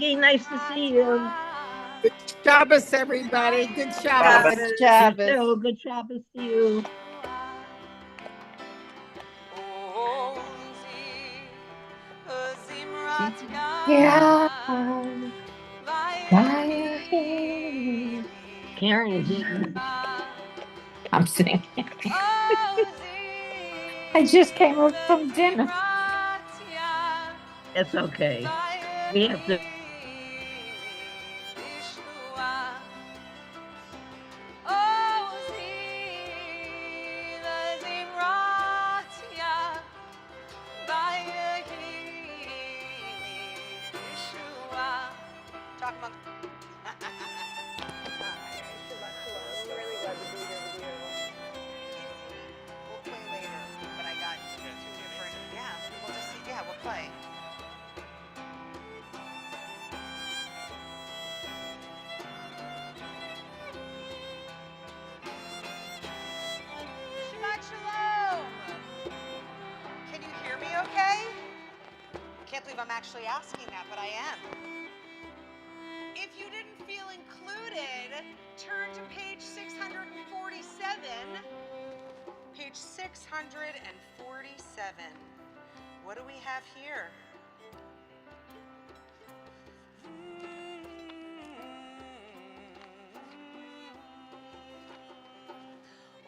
Nice to see you. Good Shabbos, everybody. Good Shabbos. Shabbos, Shabbos. You Shabbos. too. Good Shabbos to you. Yeah, by him. Karen is eating. I'm singing. I just came up from dinner. It's okay. We have to. Shabbat Shalom! Can you hear me okay? Can't believe I'm actually asking that, but I am. If you didn't feel included, turn to page 647. Page 647. What do we have here?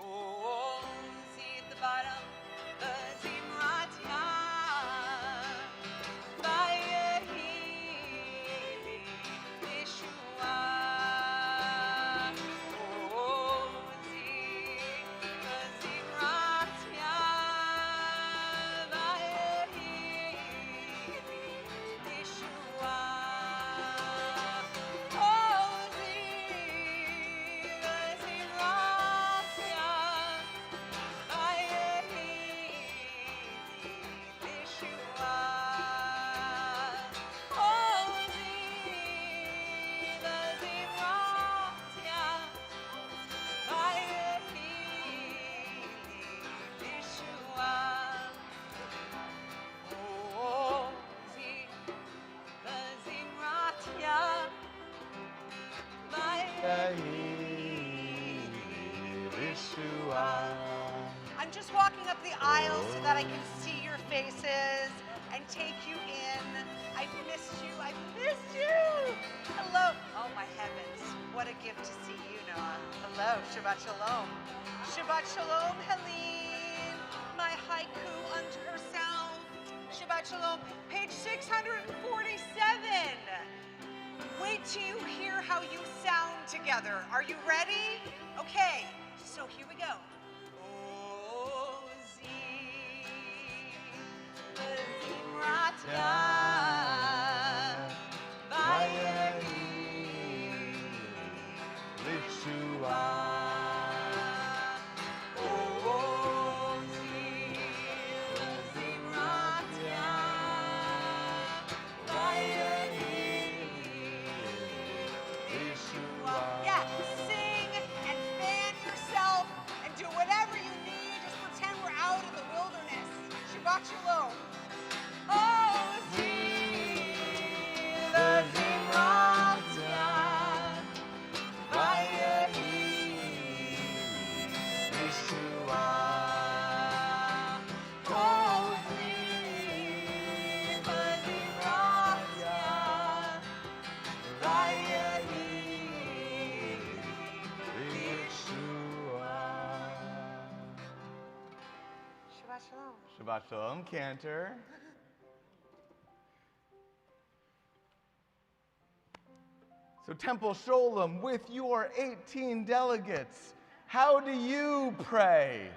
Oh, see at the bottom, the Zimratya, Vayehi Yeshua. Oh, see the Zimratya, Vayehi Yeshua. Oh, see the Zimratya. I'm just walking up the aisle so that I can see your faces and take you in. I've missed you. I've missed you. Hello. Oh, my heavens. What a gift to see you, Noah. Hello. Shabbat Shalom. Shabbat Shalom, Helene. My haiku unto herself. Shabbat Shalom. Page 647. Wait till you hear how you sound together. Are you ready? Okay, so here we go. Ozi, Zimratya, Vayehi, Yeshua. Ozi, Zimratya, yeah, sing and fan yourself and do whatever you need. Just pretend we're out in the wilderness. Shabbat Shalom. Oh, see the Zimratya, Vayehi Yeshua. Oh, see the Zimratya, Shabbat Shalom. Shabbat Shalom, Cantor. So Temple Sholem, with your 18 delegates, how do you pray?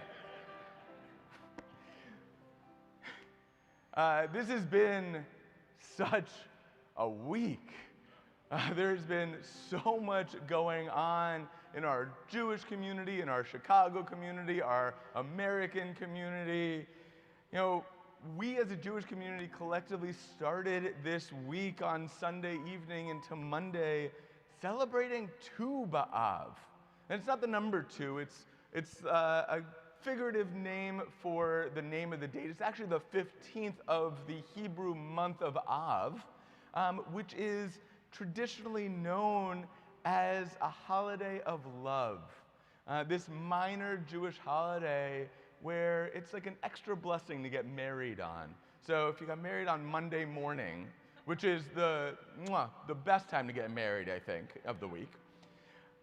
This has been such a week. There's been so much going on in our Jewish community, in our Chicago community, our American community. You know, we as a Jewish community collectively started this week on Sunday evening into Monday celebrating Tu B'Av. And it's not the number two, it's a figurative name for the name of the date. It's actually the 15th of the Hebrew month of Av. which is traditionally known as a holiday of love. This minor Jewish holiday where it's like an extra blessing to get married on. So if you got married on Monday morning, which is the best time to get married, I think, of the week.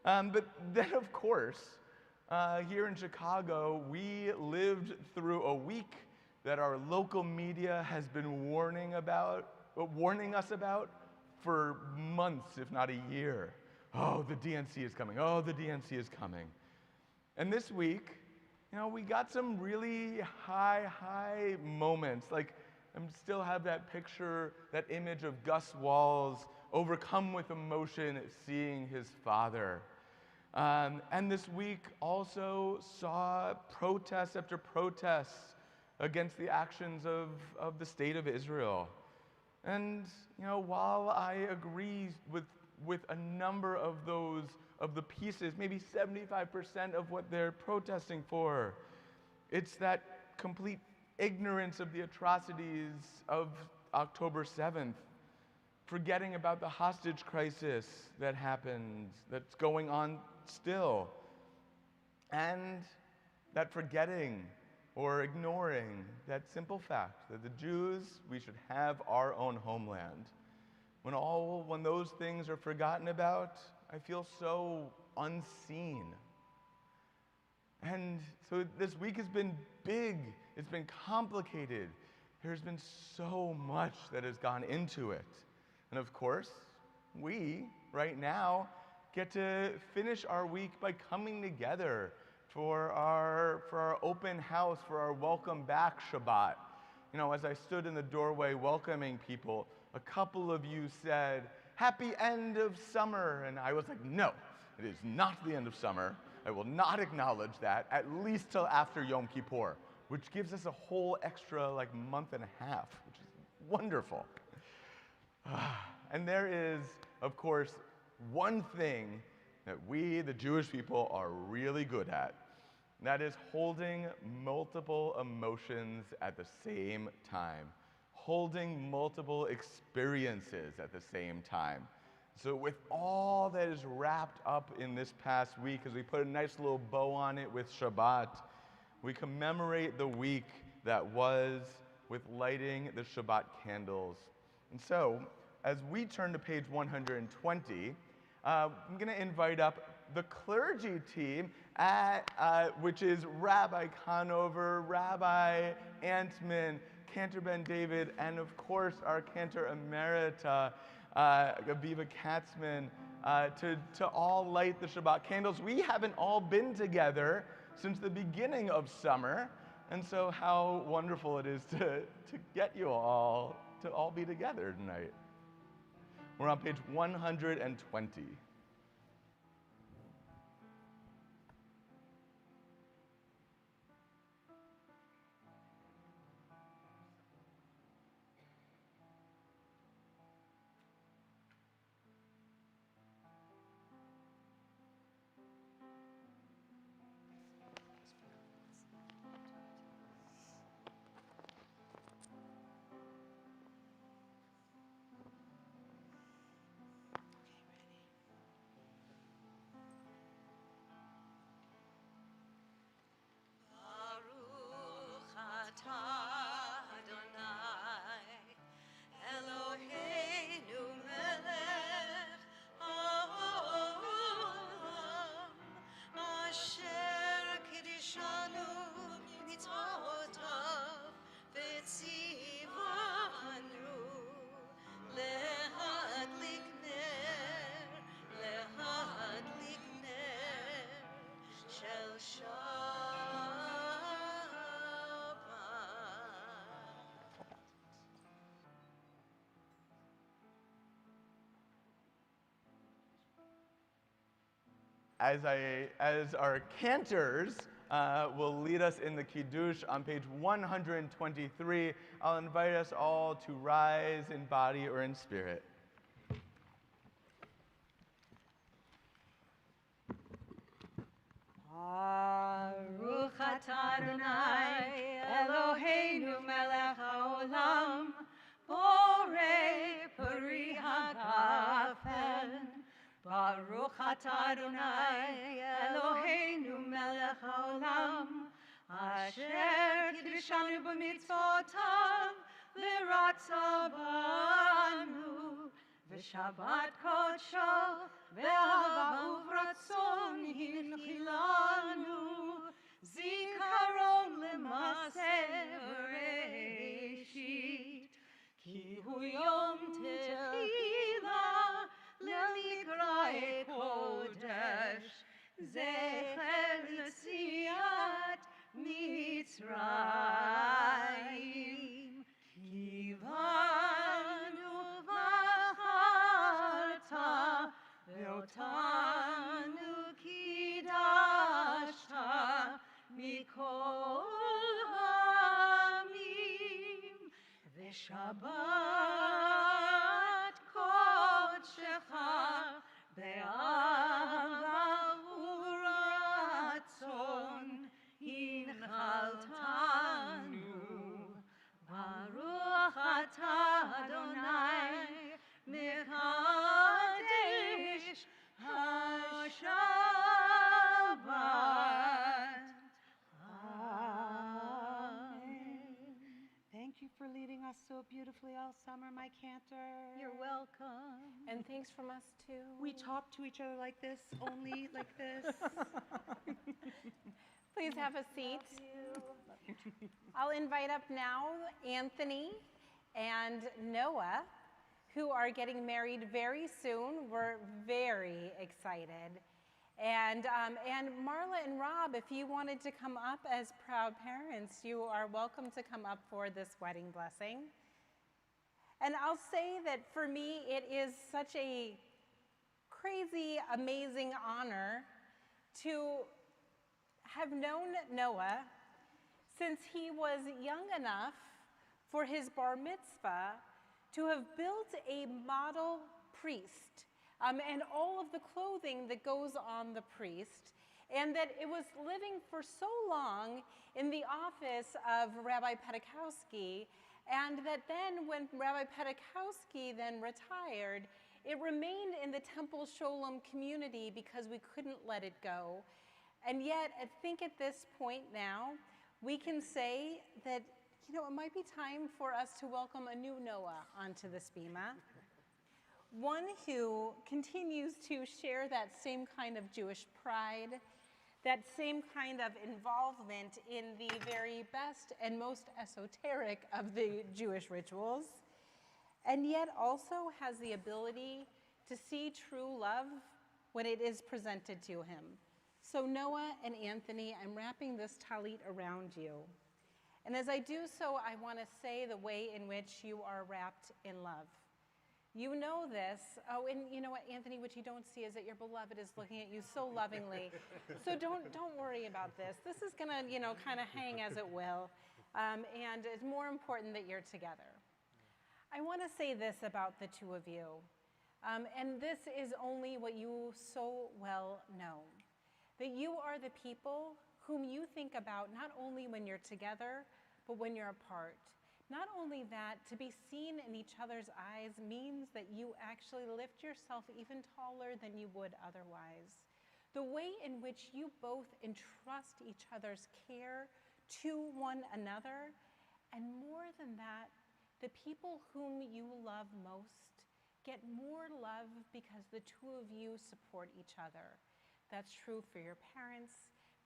But then, of course, here in Chicago, we lived through a week that our local media has been warning us about for months, if not a year. Oh, the DNC is coming. Oh, the DNC is coming. And this week, we got some really high moments. Like, I still have that picture, that image of Gus Walls overcome with emotion at seeing his father. And this week also saw protests after protests against the actions of the state of Israel. And while I agree with a number of the pieces, maybe 75% of what they're protesting for, it's that complete ignorance of the atrocities of October 7th, forgetting about the hostage crisis that happened, that's going on still, and that forgetting or ignoring that simple fact that the Jews, we should have our own homeland. When those things are forgotten about, I feel so unseen. And so this week has been big, it's been complicated. There's been so much that has gone into it. And of course, we, right now, get to finish our week by coming together for our open house, for our welcome back Shabbat. As I stood in the doorway welcoming people, a couple of you said, "Happy end of summer." And I was like, no, it is not the end of summer. I will not acknowledge that, at least till after Yom Kippur, which gives us a whole extra month and a half, which is wonderful. And there is, of course, one thing that we, the Jewish people, are really good at. And that is holding multiple emotions at the same time, holding multiple experiences at the same time. So with all that is wrapped up in this past week, as we put a nice little bow on it with Shabbat, we commemorate the week that was with lighting the Shabbat candles. And so, as we turn to page 120, I'm going to invite up the clergy team, which is Rabbi Conover, Rabbi Antman, Cantor Ben David, and of course our Cantor Emerita, Aviva Katzman, to all light the Shabbat candles. We haven't all been together since the beginning of summer, and so how wonderful it is to get you all to all be together tonight. We're on page 120. As our cantors will lead us in the Kiddush on page 123, I'll invite us all to rise in body or in spirit. Baruch atah Adonai Eloheinu melech haolam borei pari Baruch atah Adonai Eloheinu melech haolam, asher kiddushanu b'mitzvotav v'ratza banu, v'shabbat kodsho v'ahava uvratzon hinchilanu, zikaron l'maseh bereshit, ki hu yom tehila למקראי קודש, זכר ליציאת מצרים. כיוונו בחרת, ואותנו קידשת מכל העמים, ושבת קודשך באהבה ורצון הנחלתנו. ברוך אתה אדוני מקדש השבת. Amen. Thank you for leading us so beautifully all summer, my cantor. You're welcome. And thanks from us too. We talk to each other like this, only like this. Please have a seat. I'll invite up now Anthony and Noah, who are getting married very soon. We're very excited. And Marla and Rob, if you wanted to come up as proud parents, you are welcome to come up for this wedding blessing. And I'll say that for me, it is such a crazy, amazing honor to have known Noah since he was young enough for his bar mitzvah to have built a model priest and all of the clothing that goes on the priest, and that it was living for so long in the office of Rabbi Pedakowski, and that then when Rabbi Pedakowski then retired, it remained in the Temple Sholem community because we couldn't let it go. And yet, I think at this point now, we can say that, you know, it might be time for us to welcome a new Noah onto this bima. One who continues to share that same kind of Jewish pride, that same kind of involvement in the very best and most esoteric of the Jewish rituals, and yet also has the ability to see true love when it is presented to him. So Noah and Anthony, I'm wrapping this talit around you. And as I do so, I want to say the way in which you are wrapped in love. You know this. Oh, and you know what, Anthony, what you don't see is that your beloved is looking at you so lovingly. So don't worry about this. This is gonna, you know, kind of hang as it will. And it's more important that you're together. I want to say this about the two of you. And this is only what you so well know. That you are the people whom you think about not only when you're together, but when you're apart. Not only that, to be seen in each other's eyes means that you actually lift yourself even taller than you would otherwise. The way in which you both entrust each other's care to one another, and more than that, the people whom you love most get more love because the two of you support each other. That's true for your parents,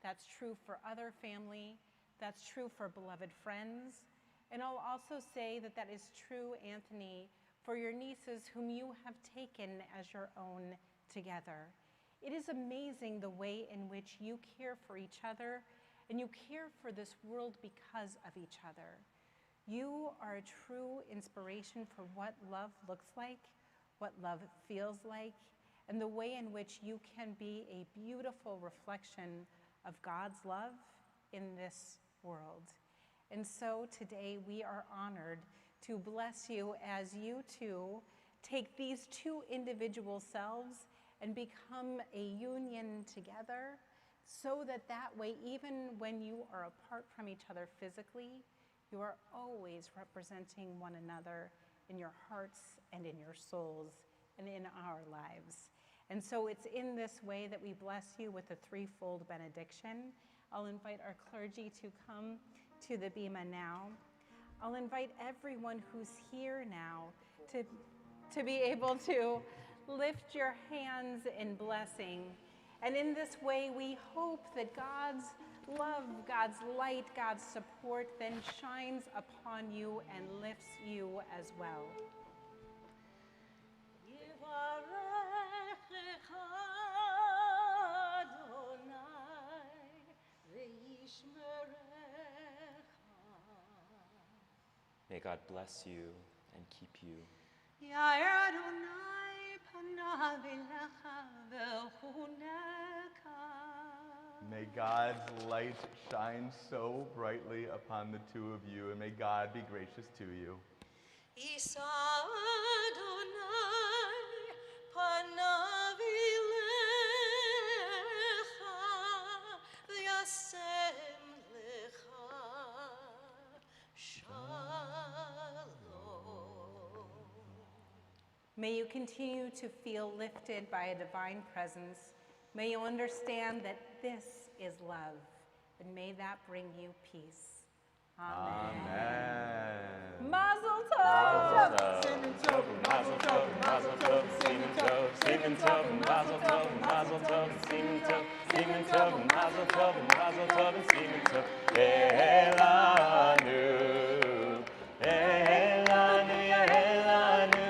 that's true for other family, that's true for beloved friends. And I'll also say that that is true, Anthony, for your nieces whom you have taken as your own together. It is amazing the way in which you care for each other and you care for this world because of each other. You are a true inspiration for what love looks like, what love feels like, and the way in which you can be a beautiful reflection of God's love in this world. And so today we are honored to bless you as you two take these two individual selves and become a union together, so that that way, even when you are apart from each other physically, you are always representing one another in your hearts and in your souls and in our lives. And so it's in this way that we bless you with a threefold benediction. I'll invite our clergy to come to the bema now. I'll invite everyone who's here now to be able to lift your hands in blessing. And in this way, we hope that God's love, God's light, God's support then shines upon you and lifts you as well. May God bless you and keep you. May God's light shine so brightly upon the two of you, and may God be gracious to you. May you continue to feel lifted by a divine presence. May you understand that this is love, and may that bring you peace. Amen. Mazel tov! Mazel tov, mazel tov, mazel tov, Semen tov, Semen tov, mazel tov, mazel tov, Semen tov, Semen tov, mazel tov, mazel tov, Semen tov. Elanu, Elanu, Elanu,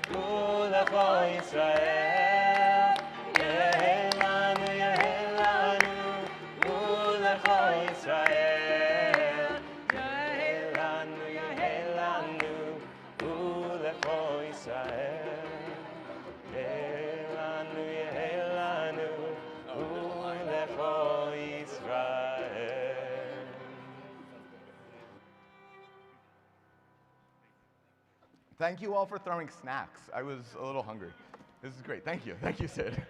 Ulecho Yisrael. Elanu, Elanu, Ulecho Yisrael. Elanu, Elanu, Ulecho Yisrael. Elanu, Elanu, Ulecho Yisrael. Thank you all for throwing snacks. I was a little hungry. This is great. Thank you. Thank you, Sid.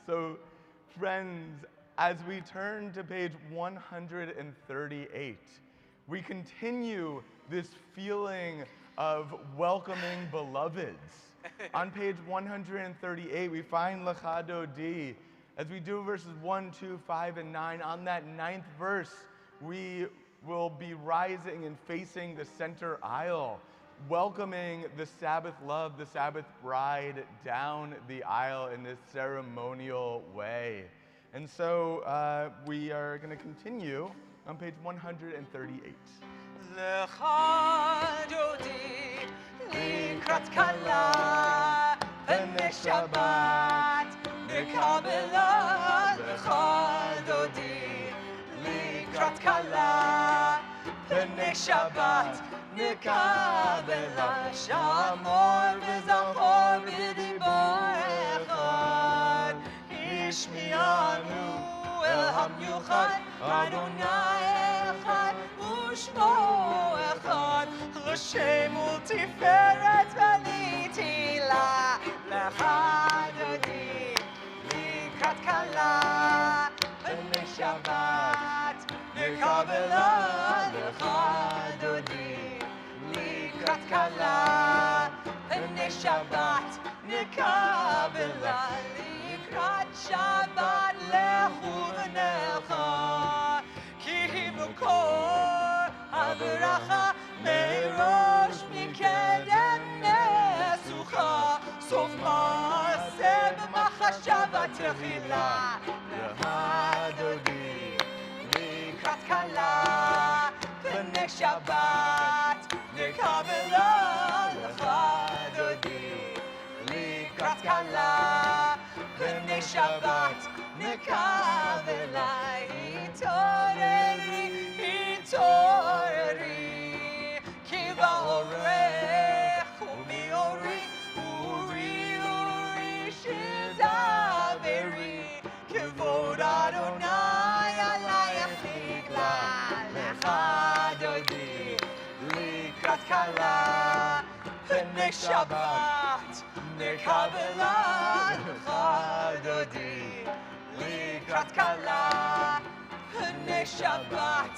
So, friends, as we turn to page 138, we continue this feeling of welcoming beloveds. On page 138, we find Lecha Dodi. As we do verses 1, 2, 5, and 9, on that 9th verse, we will be rising and facing the center aisle, welcoming the Sabbath love, the Sabbath bride down the aisle in this ceremonial way. And so we are going to continue on page 138. Lecha Dodi likrat kala b'nei Shabbat nekabela. Lecha Dodi likrat kala b'nei Shabbat nekabela. Shamor v'zachor b'dibor echad ishmianu el hamyuchad Adonai echad u'shmo echad l'shem u'tiferet v'nitila. Lecha Dodi likrat kala b'nei Shabbat nekabela. Lecha Dodi likrat kala b'nei Shabbat nekabela. Likrat Shabbat lechu v'necha ki mukor haveracha meirosh mikedem nesucha sof ma'aseh b'machashava techila. Lecha Dodi likrat kala b'nei Shabbat nekabela. Lecha Dodi likrat kala b'nei Shabbat nekabela. Hitoreri, hitoreri, ki ba'orech u'mi'ori, uri, uri, shidaveri, kivod Adonai alayach nigla. Lecha Dodi likrat kala b'nei Shabbat nekabela. Lecha Dodi likrat kala b'nei Shabbat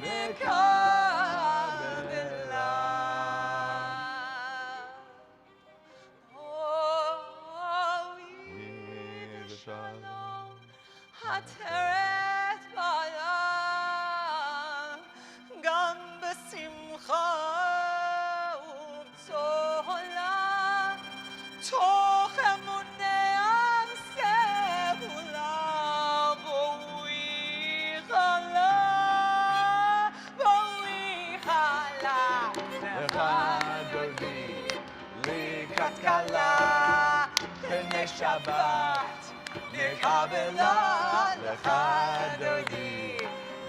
nekabela. עטרת בעלה, גם בשמחה ובצהלה, תוך אמוניה סגולה, בואי חלה, בואי חלה, לך דודי, לקראת כלה, פני שבת, נקבלה, לך דודי,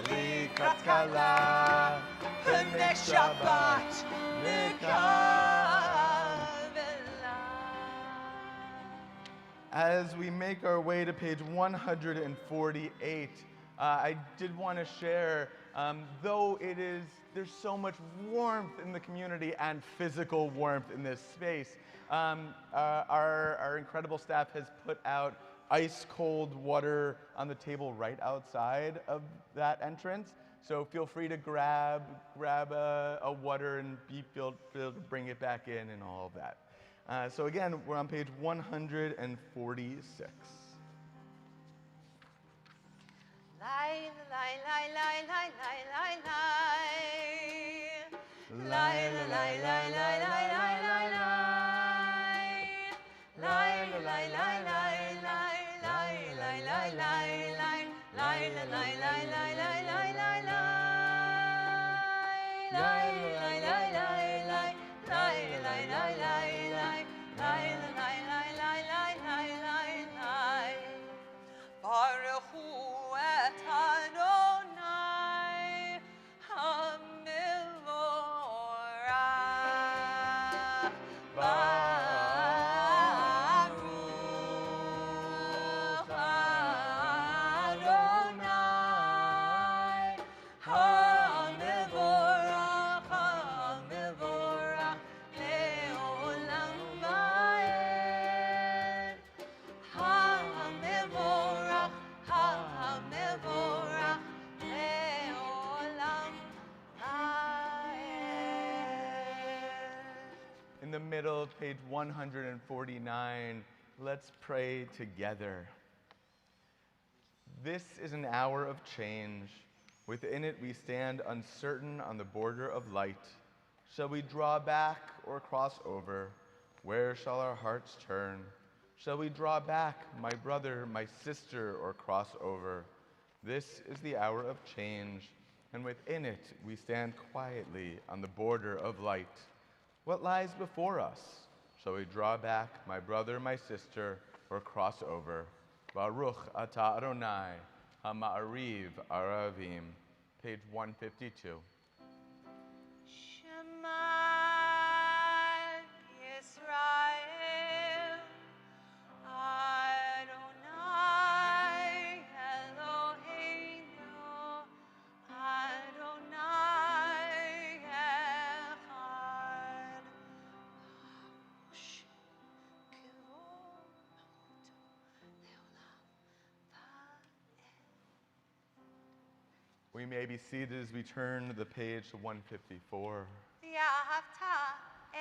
לקראת כלה, פני שבת, נקבלה. As we make our way to page 148, I did want to share, though there's so much warmth in the community and physical warmth in this space, our incredible staff has put out ice cold water on the table right outside of that entrance. So feel free to grab a water and be feel to bring it back in and all of that. So again, we're on page 146. Baruch hu et Adonai HaMivorach. Baruch Adonai HaMivorach, HaMivorach le'olam va'ed. HaMivorach, HaMivorach le'olam va'ed. In the middle of page 149, let's pray together. This is an hour of change. Within it we stand uncertain on the border of light. Shall we draw back or cross over? Where shall our hearts turn? Shall we draw back, my brother, my sister, or cross over? This is the hour of change, and within it we stand quietly on the border of light. What lies before us? Shall we draw back, my brother, my sister, or cross over? Baruch atah Adonai, ha'ma'ariv aravim, page 152. Shema Yisrael, Adonai Eloheinu, Adonai Echad. We may be seated as we turn the page to 154. Ve'ahavta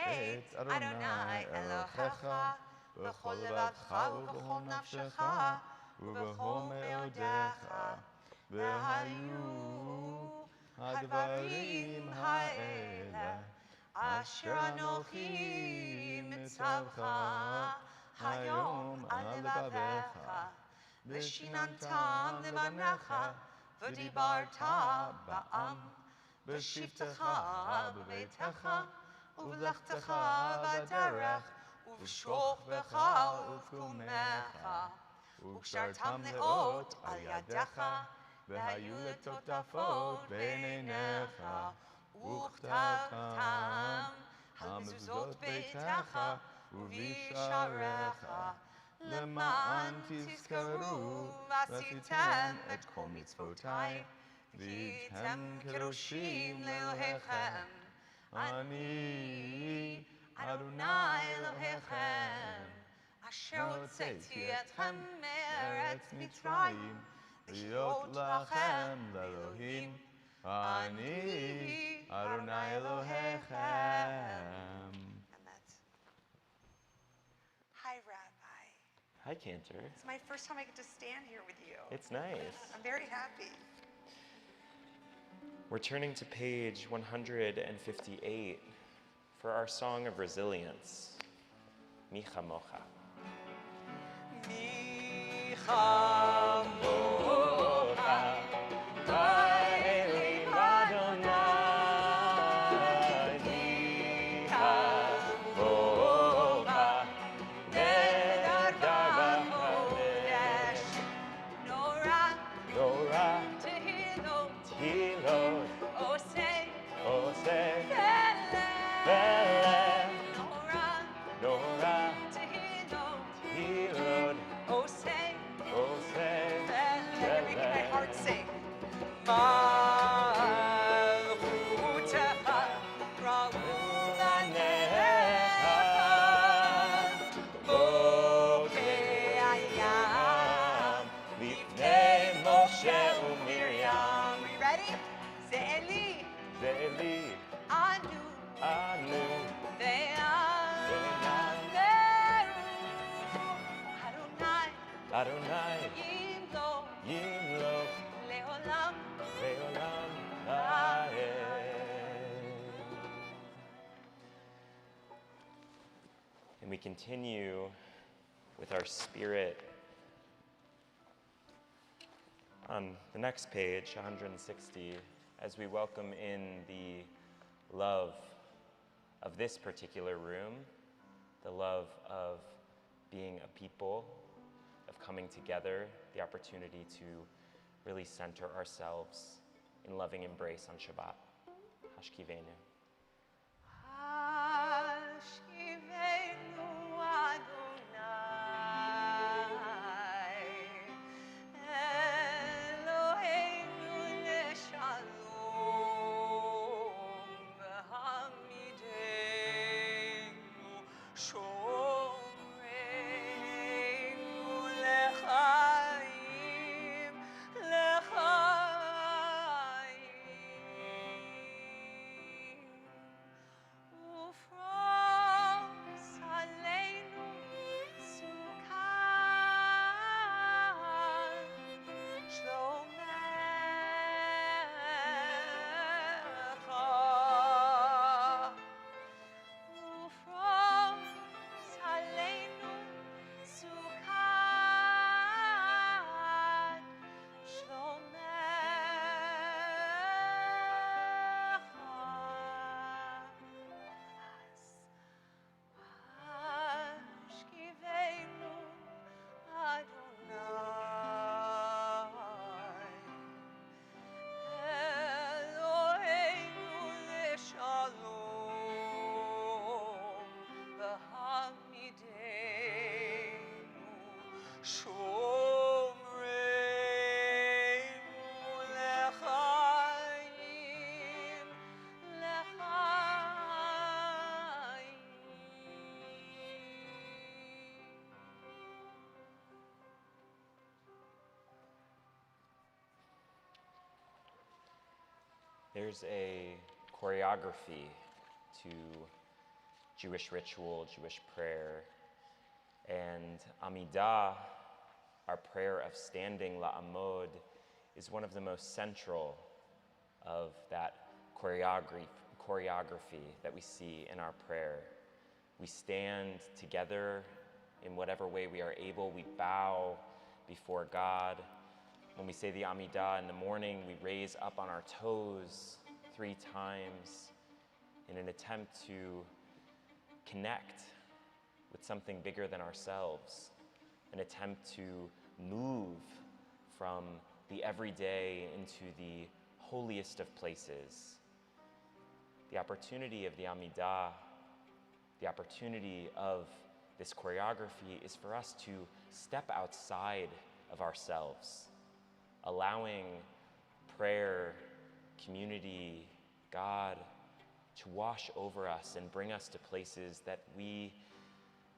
et Adonai Elohecha b'chol levavcha u'b'chol nafshecha u'b'chol me'odecha. V'hayu hadvarim ha'ele asher anochi mitzavcha hayom al levavecha v'shinantam levanecha v'dibarta ba'am v'shivtecha b'beitecha uv'lechtecha b'derech uv'shokbecha uv'kumecha ug'shartam le'ot al yadecha v'hayu letotafot b'neinecha u'chtavtam hamezuzot beitecha uv'isharecha למען תזכרו ועשיתם את כל מצוותיי והייתם קדושים לאלוהיכם. אני אדוני אלוהיכם אשר הוצאתי אתכם מארץ מצרים להיות לכם לאלוהים. אני אדוני אלוהיכם. Hi, Rabbi. Hi, Cantor. It's my first time I get to stand here with you. It's nice. I'm very happy. We're turning to page 158 for our song of resilience, Micha Mocha. Micha mocha, Baeli Adonai. Micha mocha, Nedar Kodesh, Nora, Dora, Tehilot, Tehilot, Oseh, Oseh, Belem, Belem, Nora, Nora, Tehilot, Tehilot, Oseh, Oseh, Belem. You're making my heart sing. Malchutecha, Ra'ulanecha, Bokei Hayam, Lifnei Moshe Miriam. uMiriam, We ready? Ze'eli, Ze'eli, Anu, Anu, Ve'aneru, Adonai, Adonai, Yimlo, Yimlo, Leolam, Leolam, Vaed. And we continue with our spirit on the next page, 160, as we welcome in the love of this particular room, the love of being a people, of coming together, the opportunity to really center ourselves in loving embrace on Shabbat. Hashkivenu. Hashkivenu Adonai, Eloheinu leshalom, v'hamidenu shoreinu lechaim, ufroz aleinu sukkah, shlomecha. Ufroz aleinu sukkah, Hashkivenu Adonai, Eloheinu leshalom, v'hamidenu shoreinu lechaim, lechaim. There's a choreography to Jewish ritual, Jewish prayer, and Amidah, our prayer of standing, La'amod, is one of the most central of that choreography that we see in our prayer. We stand together in whatever way we are able. We bow before God. When we say the Amidah in the morning, we raise up on our toes 3 times in an attempt to connect with something bigger than ourselves, an attempt to move from the everyday into the holiest of places. The opportunity of the Amidah, the opportunity of this choreography is for us to step outside of ourselves, allowing prayer, community, God to wash over us and bring us to places that we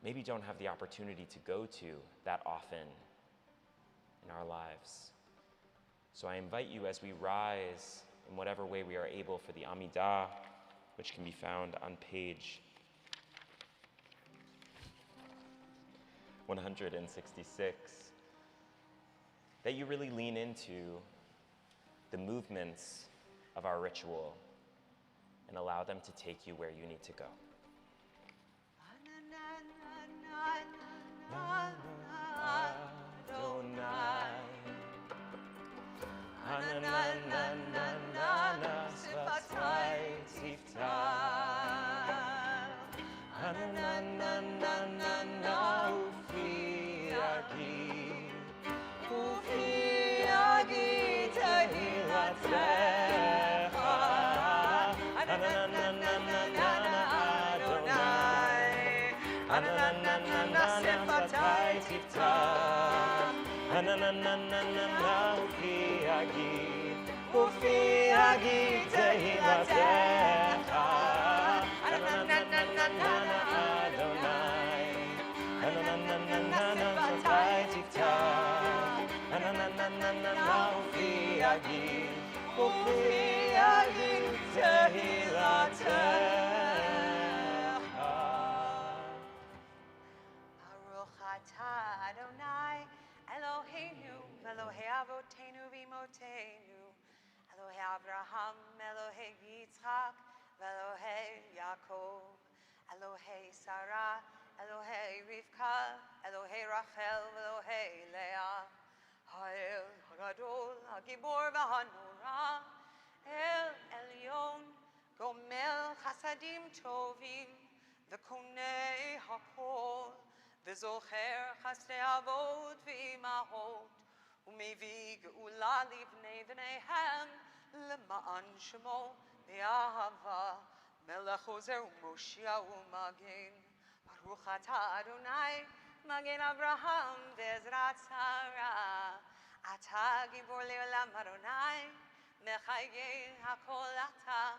maybe don't have the opportunity to go to that often in our lives. So I invite you as we rise in whatever way we are able for the Amidah, which can be found on page 166, that you really lean into the movements of our ritual and allow them to take you where you need to go. Baruch atah Adonai Eloheinu Elohei Avotenu v'Imotenu Elohei Avraham Elohei Yitzchak Elohei Yaakov Elohei Sarah Elohei Rivka Elohei Rachel Elohei Leah Ha'el Hagadol Hagibor v'Hanora El Elyon Gomel Chasadim Tovim V'Konei Hakol V'Zocher Chasdei Avot V'Imahot U'Mevi Geula Livnei V'neihem L'ma'an Shemo Be'ahava Melech Ozer U'Moshia U'Magen Baruch atah Adonai Magen Avraham Ve'ezrat Sarah Atah Gibor Le'olam Adonai Mechaye Hakol Atah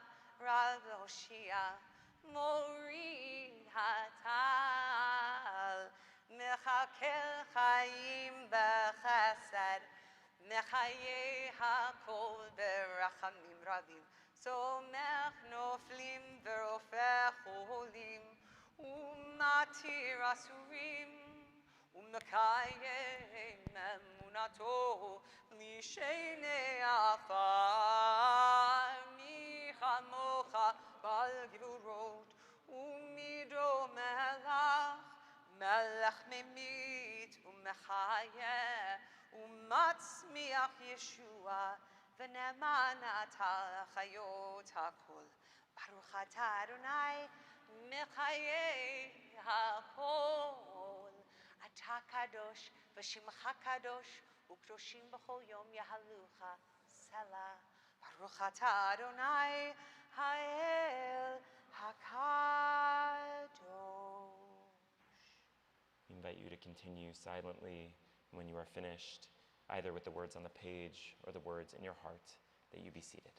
Rav Hoshia Mori Hatal Mechakel Chaim B'Chesed Mechaye Hakol Berachamim Ravim Somech Noflim Verofech Cholim Umatir Asurim Umekayem Emunato Mishenei Afar Michamocha Bal Gevurot Umido Melach Melech Memit Umechayeh Umatzmiach Yeshua V'neman Atah Chayot HaKol Baruch atah Adonai Mechayeh HaKol Atah Kadosh V'Shimcha Kadosh U'Kdoshim B'chol Yom Yahalucha Selah Baruch atah Adonai Ha'el HaKadosh. We invite you to continue silently when you are finished, either with the words on the page or the words in your heart, that you be seated.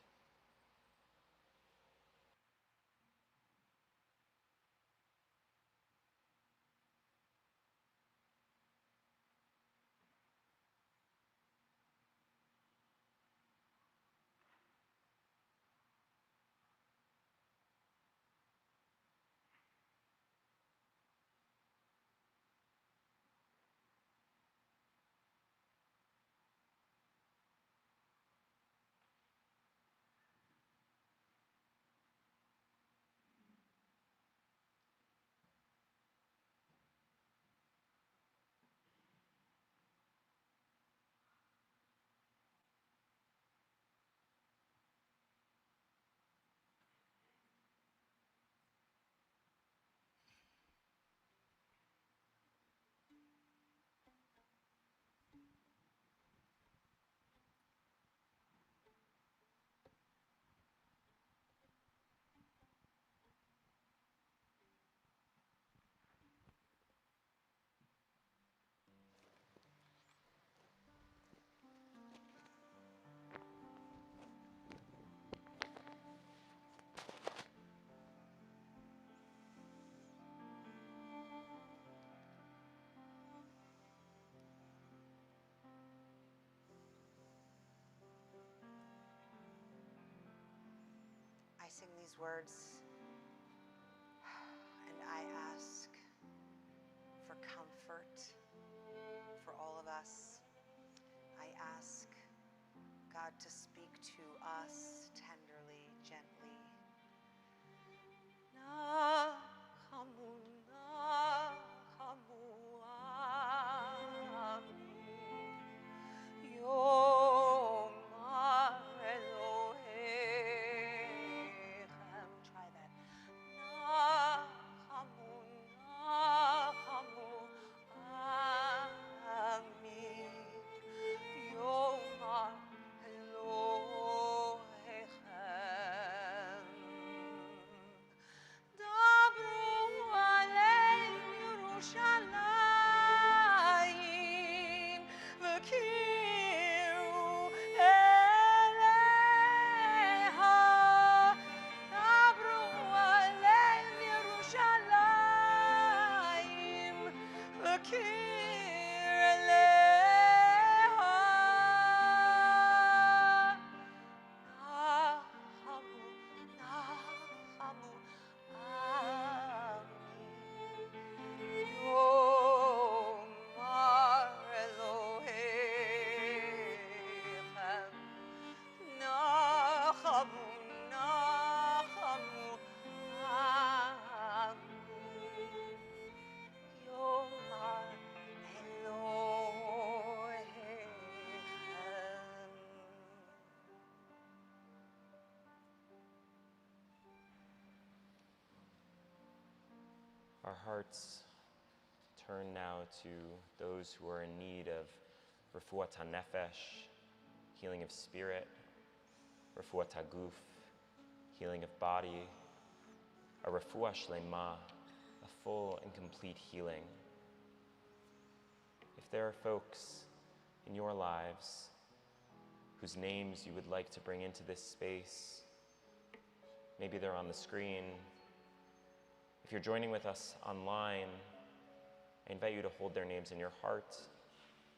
I sing these words and I ask for comfort us. I ask God to speak to us tenderly, gently. Nachamu, nachamu, ami. Yomar Elohechem. Try that. Nachamu, nachamu, ami. Yomar Elohechem. Dabru alei Yerushalayim v'kiru eleha. Dabru alei Yerushalayim v'kiru eleha. Nachamu, nachamu, ami. Yomar Elohechem. Nachamu, nachamu, ami. Yomar Elohechem. Our hearts turn now to those who are in need of refuat hanefesh, healing of spirit, refuat haguf, healing of body, a refuah shlema, a full and complete healing. If there are folks in your lives whose names you would like to bring into this space, maybe they're on the screen. If you're joining with us online, I invite you to hold their names in your heart.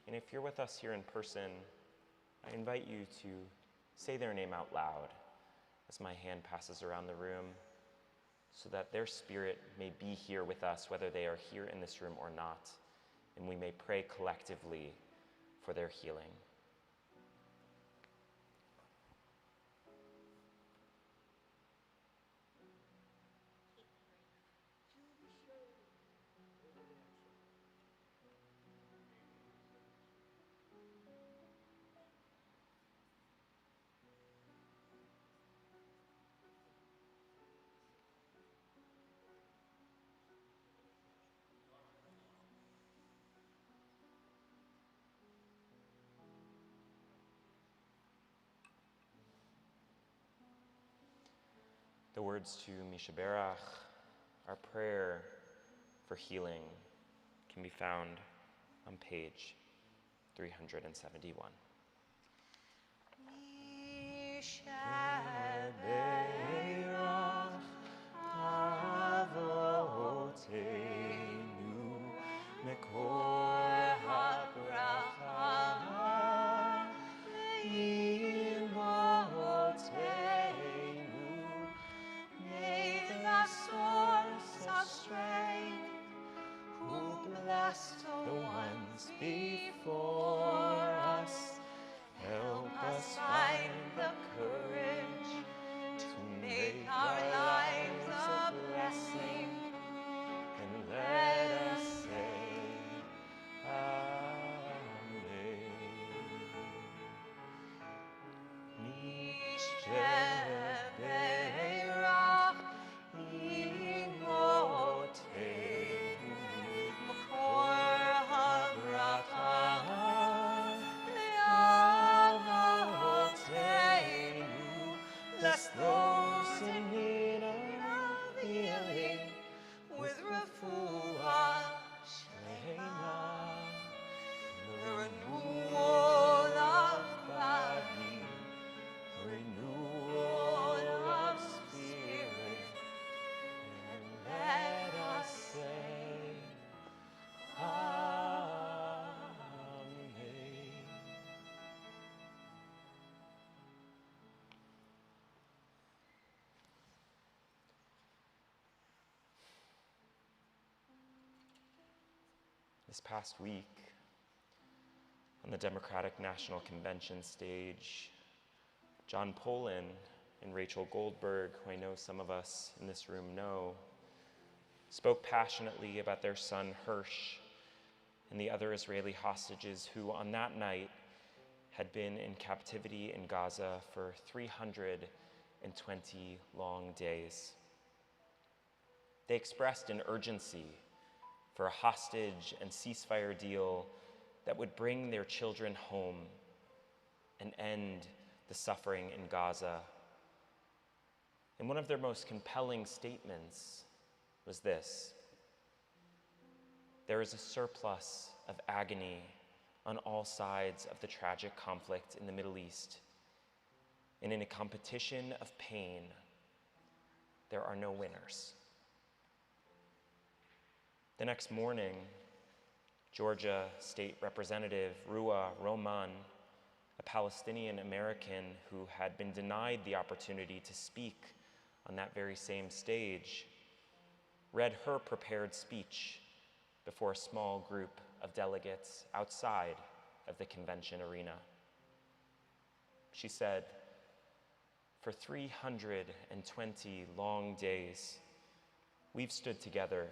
And if you're with us here in person, I invite you to say their name out loud as my hand passes around the room, so that their spirit may be here with us, whether they are here in this room or not, and we may pray collectively for their healing. The words to Mishaberach, our prayer for healing, can be found on page 371. Mishaberach avotenu mekor habracha le'imotenu. May the source of strength, who blessed the ones before us, help us find the courage to make our lives a blessing, and let us say Amen. Mishaberach imotenu mekor habracha le'avotenu. Bless those in need of healing with refuah shlema, the renewal of body, renewal of spirit, and let us say Amen. This past week, on the Democratic National Convention stage, John Polin and Rachel Goldberg, who I know some of us in this room know, spoke passionately about their son Hirsch and the other Israeli hostages who on that night had been in captivity in Gaza for 320 long days. They expressed an urgency for a hostage and ceasefire deal that would bring their children home and end the suffering in Gaza. And one of their most compelling statements was this: there is a surplus of agony on all sides of the tragic conflict in the Middle East. And in a competition of pain, there are no winners. The next morning, Georgia State Representative Rua Roman, a Palestinian American who had been denied the opportunity to speak on that very same stage, read her prepared speech before a small group of delegates outside of the convention arena. She said, "For 320 long days, we've stood together,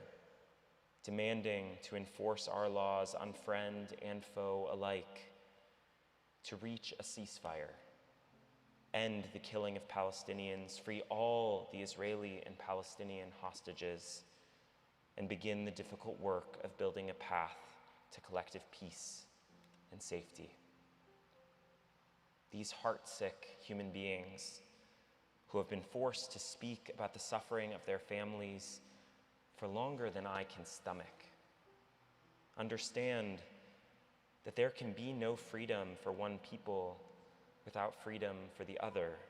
demanding to enforce our laws on friend and foe alike, to reach a ceasefire, end the killing of Palestinians, free all the Israeli and Palestinian hostages, and begin the difficult work of building a path to collective peace and safety." These heartsick human beings who have been forced to speak about the suffering of their families for longer than I can stomach understand that there can be no freedom for one people without freedom for the other,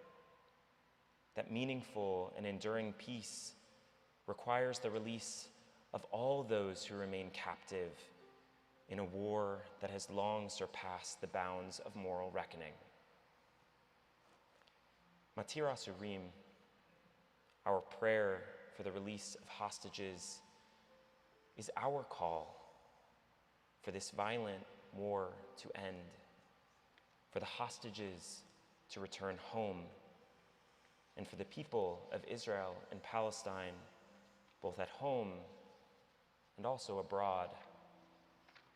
that meaningful and enduring peace requires the release of all those who remain captive in a war that has long surpassed the bounds of moral reckoning. Matir Asurim, our prayer for the release of hostages, is our call for this violent war to end, for the hostages to return home, and for the people of Israel and Palestine, both at home and also abroad,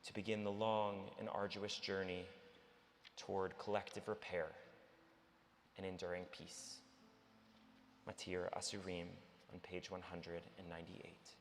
to begin the long and arduous journey toward collective repair and enduring peace. Matir Asurim on page 198.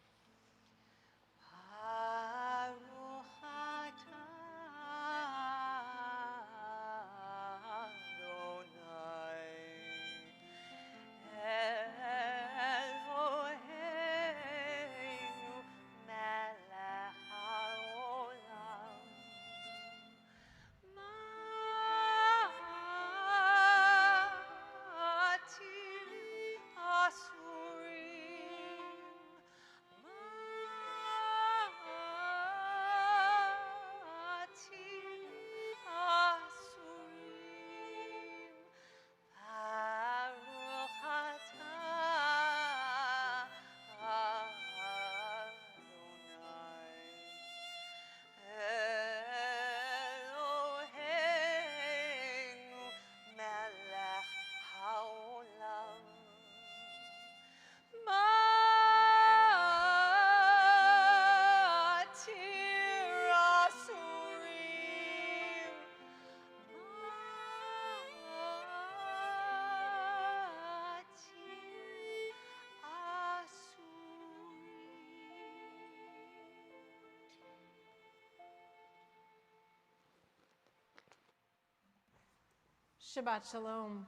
Shabbat Shalom.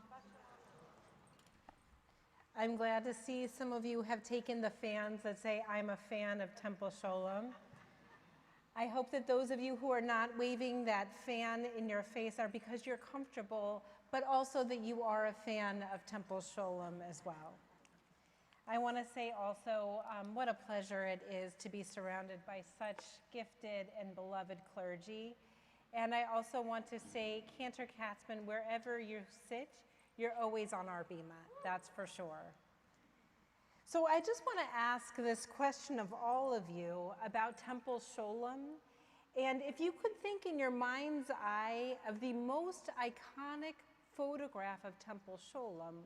I'm glad to see some of you have taken the fans that say, "I'm a fan of Temple Sholom." I hope that those of you who are not waving that fan in your face are because you're comfortable, but also that you are a fan of Temple Sholom as well. I want to say also what a pleasure it is to be surrounded by such gifted and beloved clergy. And I also want to say, Cantor Katzman, wherever you sit, you're always on our bima, that's for sure. So I just want to ask this question of all of you about Temple Sholom And if you could think in your mind's eye of the most iconic photograph of Temple Sholem,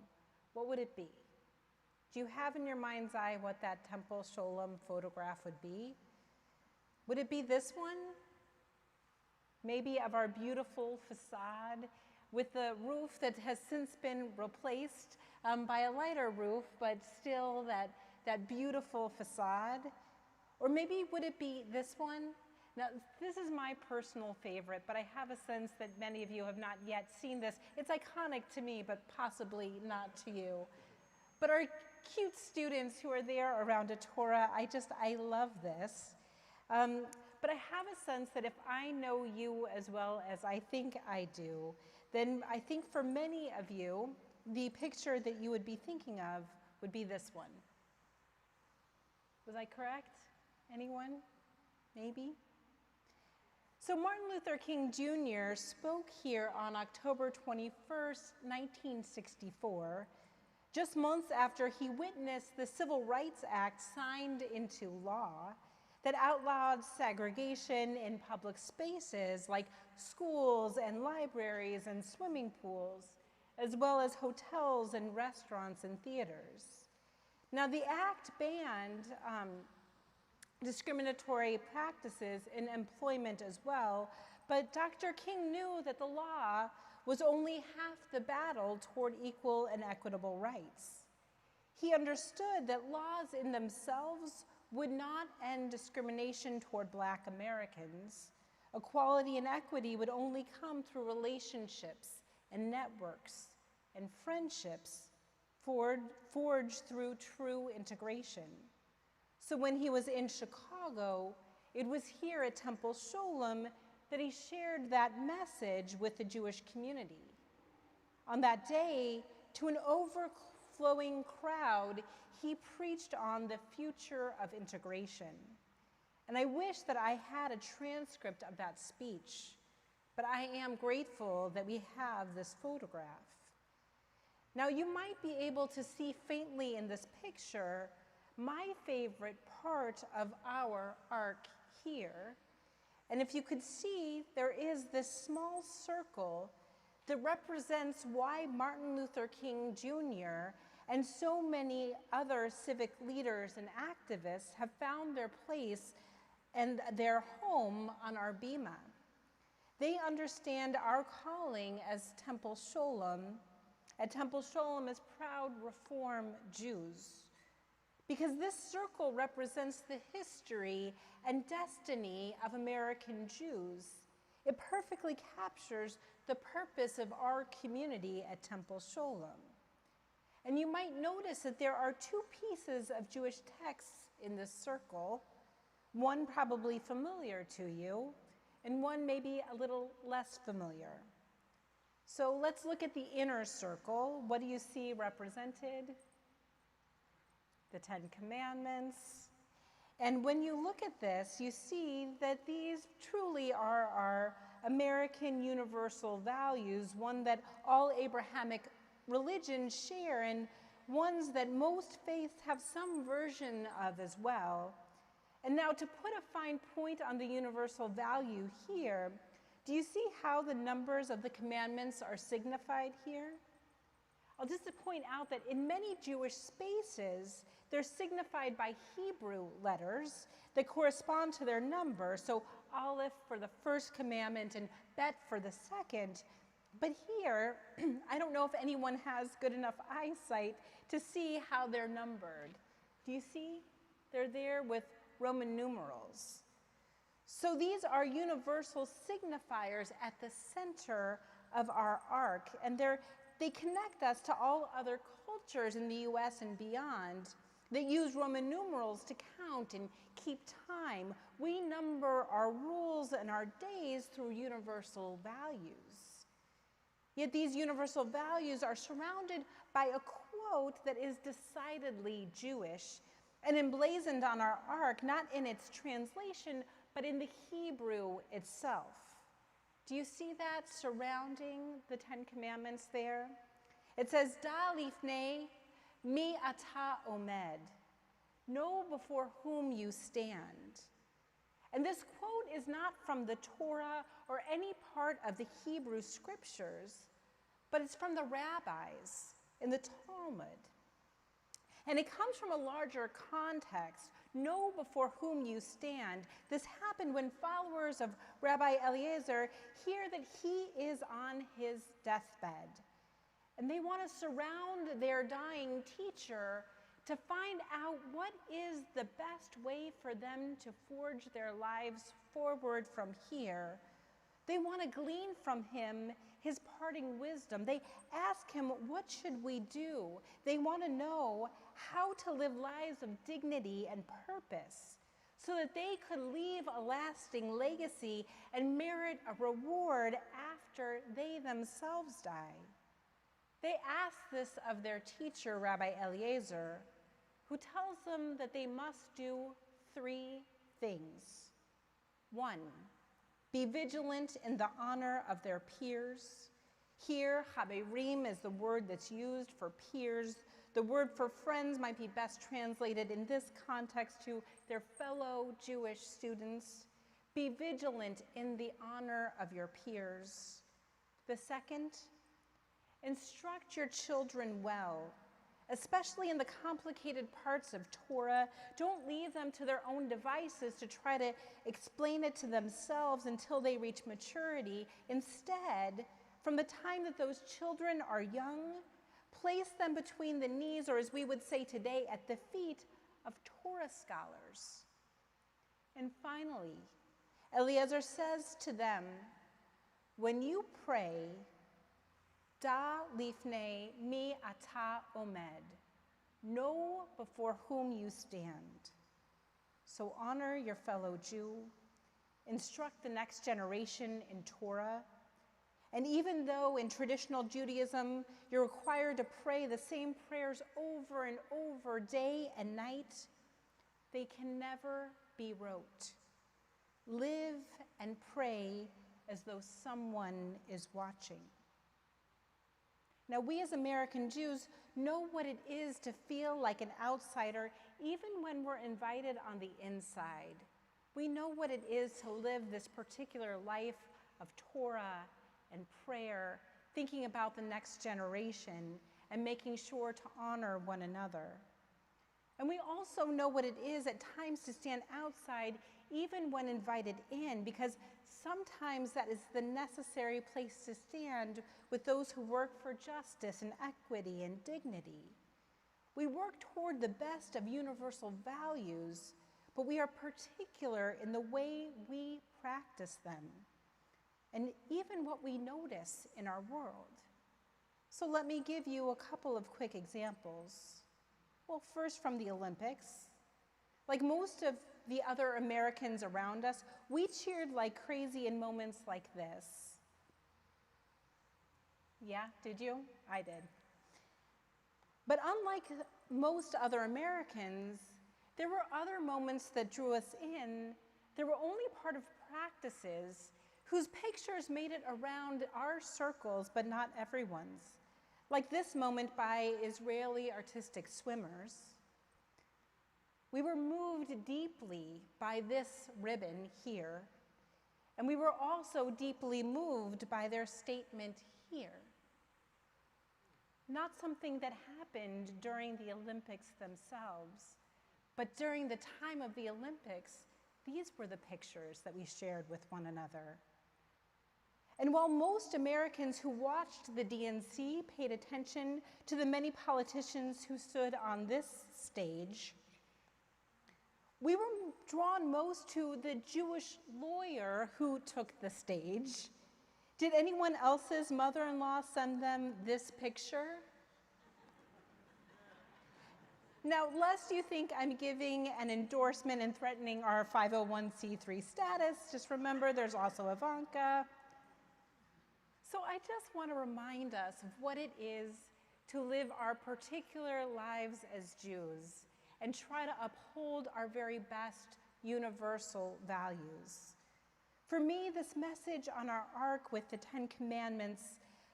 what would it be? Do you have in your mind's eye what that Temple Sholem photograph would be? Would it be this one? Maybe of our beautiful facade with the roof that has since been replaced by a lighter roof, but still that beautiful facade? Or maybe would it be this one? Now, this is my personal favorite, but I have a sense that many of you have not yet seen this. It's iconic to me, but possibly not to you. But our cute students who are there around a Torah, I love this. But I have a sense that if I know you as well as I think I do, then I think for many of you, the picture that you would be thinking of would be this one. Was I correct? Anyone? Maybe? So Martin Luther King Jr. spoke here on October 21st, 1964, just months after he witnessed the Civil Rights Act signed into law that outlawed segregation in public spaces like schools and libraries and swimming pools, as well as hotels and restaurants and theaters. Now, the act banned discriminatory practices in employment as well, but Dr. King knew that the law was only half the battle toward equal and equitable rights. He understood that laws in themselves would not end discrimination toward Black Americans. Equality and equity would only come through relationships and networks and friendships forged through true integration. So when he was in Chicago, it was here at Temple Sholem that he shared that message with the Jewish community. On that day, to an overflowing crowd, he preached on the future of integration. And I wish that I had a transcript of that speech, but I am grateful that we have this photograph. Now, you might be able to see faintly in this picture my favorite part of our ark here. And if you could see, there is this small circle that represents why Martin Luther King Jr. and so many other civic leaders and activists have found their place and their home on our bima. They understand our calling as Temple Sholem, at Temple Sholem as proud Reform Jews. Because this circle represents the history and destiny of American Jews. It perfectly captures the purpose of our community at Temple Sholem. And you might notice that there are two pieces of Jewish texts in this circle, one probably familiar to you, and one maybe a little less familiar. So let's look at the inner circle. What do you see represented? The Ten Commandments. And when you look at this, you see that these truly are our American universal values, one that all Abrahamic religions share and ones that most faiths have some version of as well. And now to put a fine point on the universal value here, do you see how the numbers of the commandments are signified here? I'll just point out that in many Jewish spaces, they're signified by Hebrew letters that correspond to their number. So Aleph for the first commandment and Bet for the second. But here, I don't know if anyone has good enough eyesight to see how they're numbered. Do you see? They're there with Roman numerals. So these are universal signifiers at the center of our ark, and they connect us to all other cultures in the US and beyond that use Roman numerals to count and keep time. We number our rules and our days through universal values. Yet these universal values are surrounded by a quote that is decidedly Jewish and emblazoned on our ark, not in its translation, but in the Hebrew itself. Do you see that surrounding the Ten Commandments there? It says, Da lifnei mi ata omed. Know before whom you stand. And this quote is not from the Torah or any part of the Hebrew scriptures, but it's from the rabbis in the Talmud. And it comes from a larger context. Know before whom you stand. This happened when followers of Rabbi Eliezer hear that he is on his deathbed. And they want to surround their dying teacher to find out what is the best way for them to forge their lives forward from here. They want to glean from him his parting wisdom. They ask him, what should we do? They want to know how to live lives of dignity and purpose so that they could leave a lasting legacy and merit a reward after they themselves die. They ask this of their teacher, Rabbi Eliezer, who tells them that they must do 3 things. 1, be vigilant in the honor of their peers. Here, haberim is the word that's used for peers. The word for friends might be best translated in this context to their fellow Jewish students. Be vigilant in the honor of your peers. The second, instruct your children well, especially in the complicated parts of Torah. Don't leave them to their own devices to try to explain it to themselves until they reach maturity. Instead, from the time that those children are young, place them between the knees, or as we would say today, at the feet of Torah scholars. And finally, Eliezer says to them, when you pray, Da lifnei mi ata omed. Know before whom you stand. So honor your fellow Jew, instruct the next generation in Torah, and even though in traditional Judaism you're required to pray the same prayers over and over, day and night, they can never be rote. Live and pray as though someone is watching. Now, we as American Jews know what it is to feel like an outsider, even when we're invited on the inside. We know what it is to live this particular life of Torah and prayer, thinking about the next generation and making sure to honor one another. And we also know what it is at times to stand outside even when invited in, because sometimes that is the necessary place to stand with those who work for justice and equity and dignity. We work toward the best of universal values, but we are particular in the way we practice them and even what we notice in our world. So let me give you a couple of quick examples. Well, first from the Olympics. Like most of the other Americans around us, we cheered like crazy in moments like this. Yeah, did you? I did. But unlike most other Americans, there were other moments that drew us in. They were only part of practices whose pictures made it around our circles, but not everyone's. Like this moment by Israeli artistic swimmers. We were moved deeply by this ribbon here, and we were also deeply moved by their statement here. Not something that happened during the Olympics themselves, but during the time of the Olympics, these were the pictures that we shared with one another. And while most Americans who watched the DNC paid attention to the many politicians who stood on this stage, we were drawn most to the Jewish lawyer who took the stage. Did anyone else's mother-in-law send them this picture? Now, lest you think I'm giving an endorsement and threatening our 501c3 status, just remember there's also Ivanka. So I just want to remind us of what it is to live our particular lives as Jews and try to uphold our very best universal values. For me, this message on our ark with the 10 Commandments,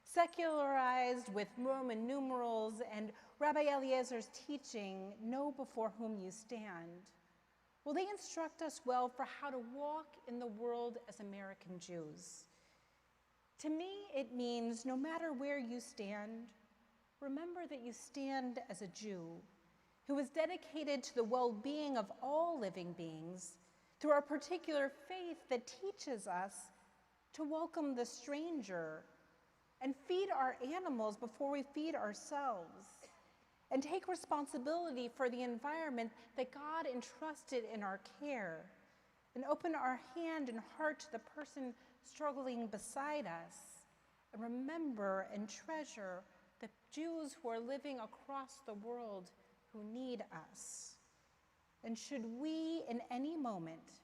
secularized with Roman numerals, and Rabbi Eliezer's teaching, know before whom you stand, Will they instruct us well for how to walk in the world as American Jews? To me, it means no matter where you stand, remember that you stand as a Jew who is dedicated to the well-being of all living beings through our particular faith that teaches us to welcome the stranger and feed our animals before we feed ourselves, and take responsibility for the environment that God entrusted in our care, and open our hand and heart to the person struggling beside us, and remember and treasure the Jews who are living across the world who need us. And should we in any moment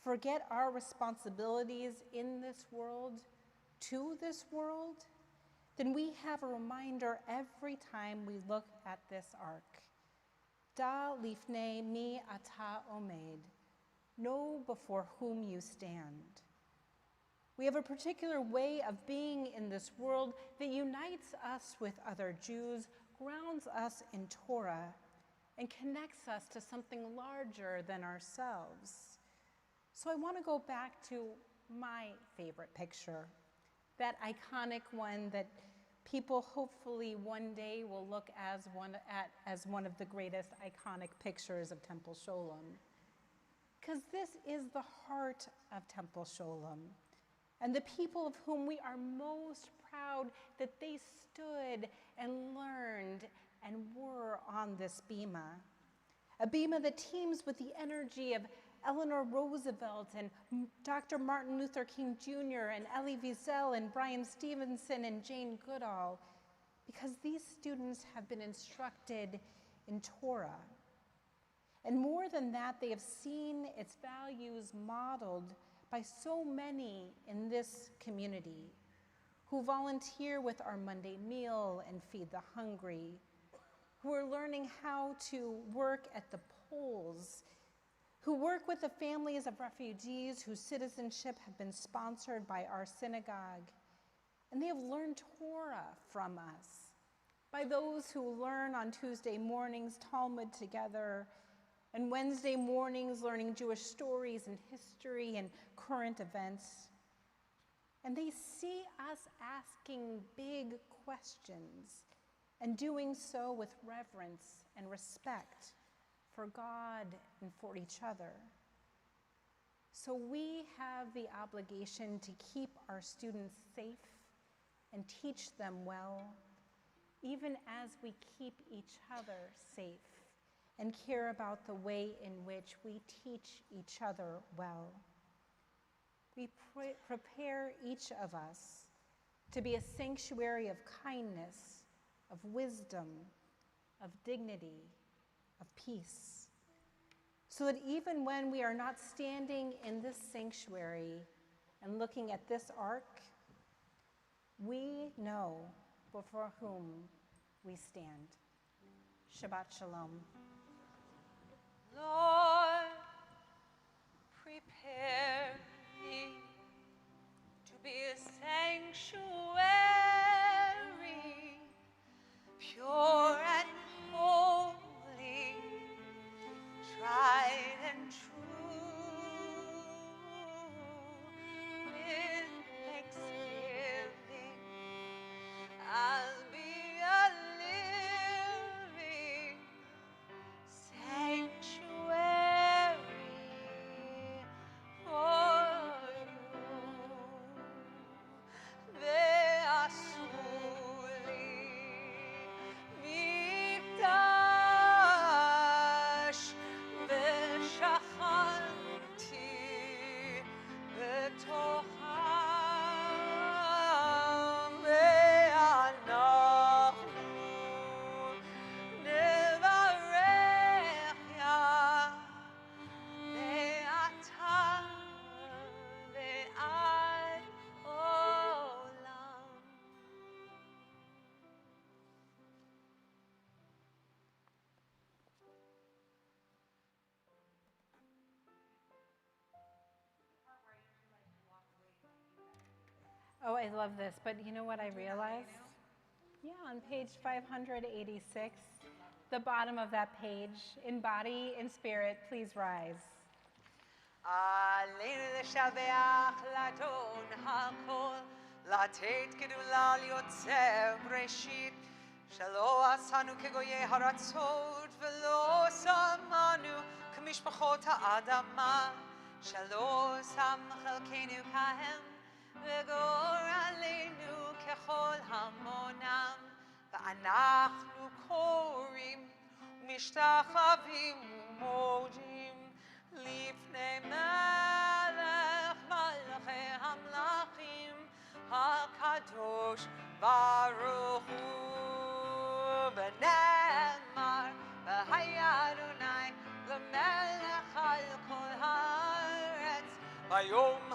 forget our responsibilities in this world, to this world, then we have a reminder every time we look at this ark. Da lifnei mi ata omed. Know before whom you stand. We have a particular way of being in this world that unites us with other Jews, grounds us in Torah, and connects us to something larger than ourselves. So I want to go back to my favorite picture, that iconic one that people hopefully one day will look at as one of the greatest iconic pictures of Temple Sholem. Because this is the heart of Temple Sholem, and the people of whom we are most proud that they stood and learned and were on this bima. A bima that teems with the energy of Eleanor Roosevelt and Dr. Martin Luther King Jr. and Elie Wiesel and Brian Stevenson and Jane Goodall, because these students have been instructed in Torah. And more than that, they have seen its values modeled by so many in this community who volunteer with our Monday meal and feed the hungry, who are learning how to work at the polls, who work with the families of refugees whose citizenship have been sponsored by our synagogue. And they have learned Torah from us, by those who learn on Tuesday mornings Talmud together, and Wednesday mornings learning Jewish stories and history and current events. And they see us asking big questions and doing so with reverence and respect for God and for each other. So we have the obligation to keep our students safe and teach them well, even as we keep each other safe and care about the way in which we teach each other well. We prepare each of us to be a sanctuary of kindness, of wisdom, of dignity, of peace, so that even when we are not standing in this sanctuary and looking at this ark, we know before whom we stand. Shabbat Shalom. Lord, prepare me to be a sanctuary, pure and holy, tried and true, with thanksgiving. I'll be a living sanctuary for you. Ve'asuli mikdash ve'shachanti betocham ve'anachnu nevarech ya ve'ata ve'ad olam. Oh, I love this, but you know what I realized? Yeah, on page 586, the bottom of that page. In body, in spirit, please rise. עלינו לשבח לאדון הכל, לתת גדולה ליוצר בראשית, שלא עשנו כגויי הרצות ולא שמנו כמשפחות האדמה, שלא שם חלקנו כהם וגורלנו ככל המונם, ואנחנו קוראים ומשתחווים ומודים לפני מלך מלכי המלכים הקדוש ברוך הוא, ונאמר והיה אדוני למלך על כל הארץ, ביום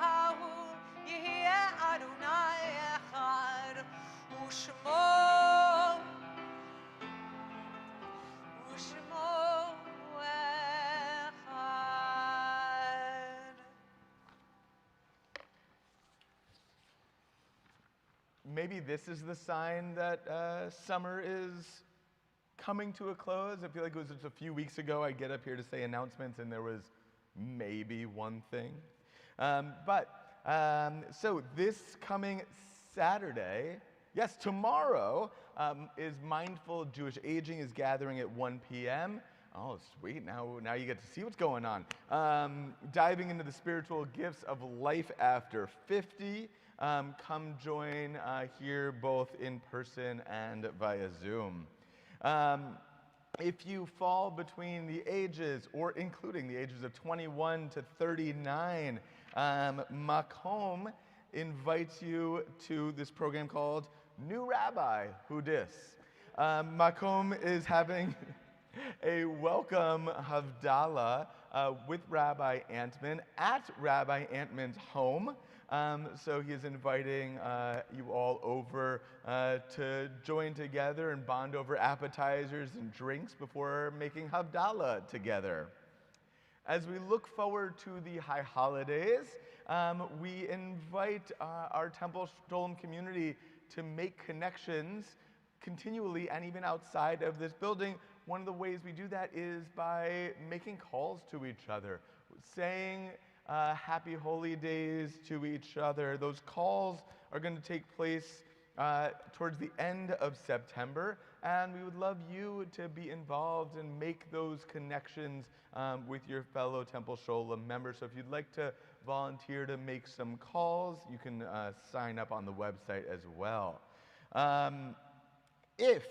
ההוא יהיה אדוני אחד ושמו Maybe this is the sign that summer is coming to a close. I feel like it was just a few weeks ago I get up here to say announcements and there was maybe one thing. So this coming Saturday, yes, tomorrow, is Mindful Jewish Aging is gathering at 1 p.m. Oh, sweet, now you get to see what's going on. Diving into the spiritual gifts of life after 50. Come join here both in person and via Zoom. If you fall between the ages, or including the ages of 21 to 39, Makom invites you to this program called New Rabbi Who Dis. Makom is having a welcome Havdalah with Rabbi Antman at Rabbi Antman's home. So he is inviting you all over to join together and bond over appetizers and drinks before making Havdalah together. As we look forward to the high holidays, we invite our Temple Sholem community to make connections continually and even outside of this building. One of the ways we do that is by making calls to each other, saying happy holy days to each other. Those calls are going to take place towards the end of September, and we would love you to be involved and make those connections with your fellow Temple Sholem members. So if you'd like to volunteer to make some calls, you can sign up on the website as well. If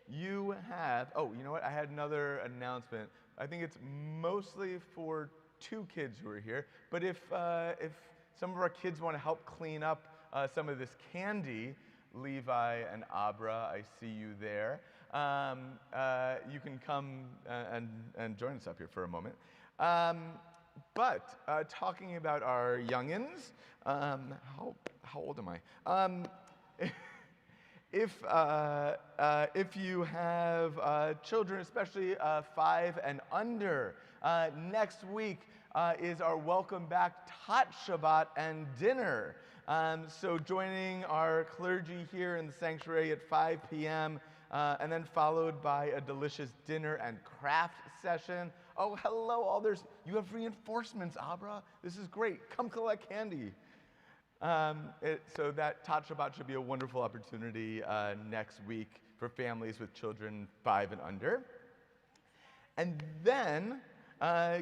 you have, oh, you know what? I had another announcement. I think it's mostly for 2 kids who are here, but if some of our kids want to help clean up some of this candy, Levi and Abra, I see you there. You can come and join us up here for a moment. But talking about our youngins, how old am I? If you have children, especially 5 and under, next week is our welcome back Tot Shabbat and dinner. So joining our clergy here in the sanctuary at 5 p.m. And then followed by a delicious dinner and craft session. Oh, hello, you have reinforcements, Abra. This is great. Come collect candy. So that Tot Shabbat should be a wonderful opportunity next week for families with children 5 and under. And then